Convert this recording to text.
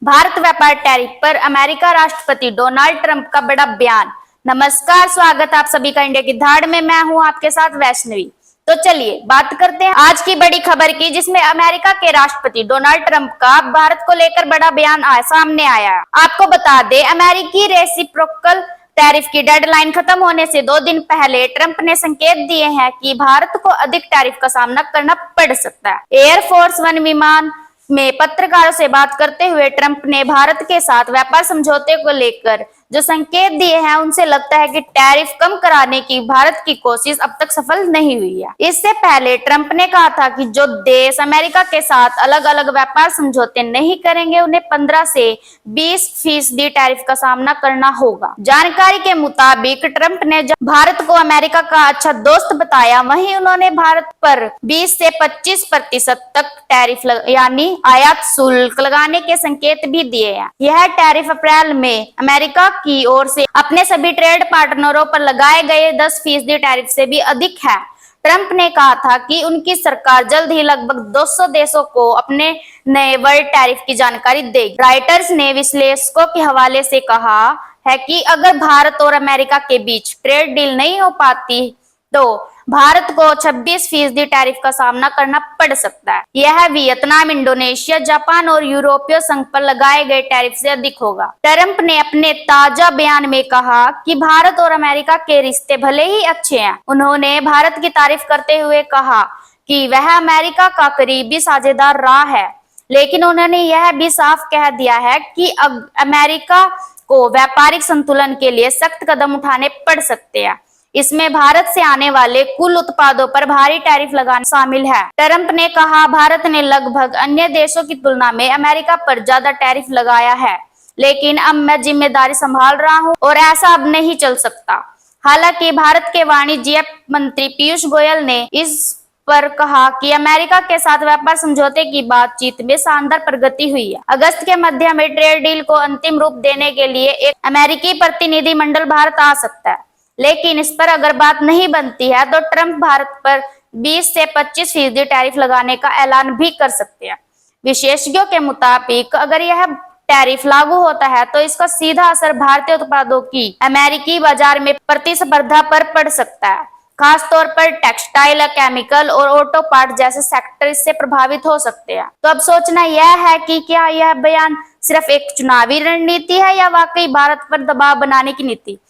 भारत व्यापार टैरिफ पर अमेरिका राष्ट्रपति डोनाल्ड ट्रंप का बड़ा बयान। नमस्कार, स्वागत आप सभी का इंडिया की धाड़ में। मैं हूं आपके साथ वैष्णवी। तो चलिए बात करते हैं आज की बड़ी खबर की, जिसमें अमेरिका के राष्ट्रपति डोनाल्ड ट्रंप का भारत को लेकर बड़ा बयान सामने आया। आपको बता दें, अमेरिकी रेसिप्रोकल टैरिफ की डेडलाइन खत्म होने से 2 दिन पहले ट्रंप ने संकेत दिए हैं कि भारत को अधिक टैरिफ का सामना करना पड़ सकता है। एयरफोर्स वन विमान में पत्रकारों से बात करते हुए ट्रंप ने भारत के साथ व्यापार समझौते को लेकर जो संकेत दिए हैं, उनसे लगता है कि टैरिफ कम कराने की भारत की कोशिश अब तक सफल नहीं हुई है। इससे पहले ट्रंप ने कहा था कि जो देश अमेरिका के साथ अलग अलग व्यापार समझौते नहीं करेंगे, उन्हें 15 से 20% टैरिफ का सामना करना होगा। जानकारी के मुताबिक ट्रंप ने जब भारत को अमेरिका का अच्छा दोस्त बताया, वहीं उन्होंने भारत पर 20 से 25% तक टैरिफ यानी आयात शुल्क लगाने के संकेत भी दिए हैं। यह टैरिफ अप्रैल में अमेरिका की ओर से अपने सभी ट्रेड पार्टनरों पर लगाए गए 10% टैरिफ से भी अधिक है। ट्रंप ने कहा था कि उनकी सरकार जल्द ही लगभग 200 देशों को अपने नए वर्ल्ड टैरिफ की जानकारी देगी। रॉयटर्स ने विश्लेषकों के हवाले से कहा है कि अगर भारत और अमेरिका के बीच ट्रेड डील नहीं हो पाती तो भारत को 26% टैरिफ का सामना करना पड़ सकता है। यह वियतनाम, इंडोनेशिया, जापान और यूरोपीय संघ पर लगाए गए टैरिफ से अधिक होगा। ट्रंप ने अपने ताजा बयान में कहा कि भारत और अमेरिका के रिश्ते भले ही अच्छे हैं। उन्होंने भारत की तारीफ करते हुए कहा कि वह अमेरिका का करीबी साझेदार रहा है, लेकिन उन्होंने यह भी साफ कह दिया है कि अब अमेरिका को व्यापारिक संतुलन के लिए सख्त कदम उठाने पड़ सकते हैं। इसमें भारत से आने वाले कुल उत्पादों पर भारी टैरिफ लगाना शामिल है। ट्रंप ने कहा, भारत ने लगभग अन्य देशों की तुलना में अमेरिका पर ज्यादा टैरिफ लगाया है, लेकिन अब मैं जिम्मेदारी संभाल रहा हूं और ऐसा अब नहीं चल सकता। हालांकि भारत के वाणिज्य मंत्री पीयूष गोयल ने इस पर कहा कि अमेरिका के साथ व्यापार समझौते की बातचीत में शानदार प्रगति हुई है। अगस्त के मध्य में ट्रेड डील को अंतिम रूप देने के लिए एक अमेरिकी प्रतिनिधिमंडल भारत आ सकता है, लेकिन इस पर अगर बात नहीं बनती है तो ट्रंप भारत पर 20 से 25% टैरिफ लगाने का ऐलान भी कर सकते हैं। विशेषज्ञों के मुताबिक अगर यह टैरिफ लागू होता है तो इसका सीधा असर भारतीय उत्पादों की अमेरिकी बाजार में प्रतिस्पर्धा पर पड़ सकता है। खासतौर पर टेक्सटाइल, केमिकल और ऑटो पार्ट जैसे सेक्टर इससे प्रभावित हो सकते हैं। तो अब सोचना यह है कि क्या यह बयान सिर्फ एक चुनावी रणनीति है या वाकई भारत पर दबाव बनाने की नीति।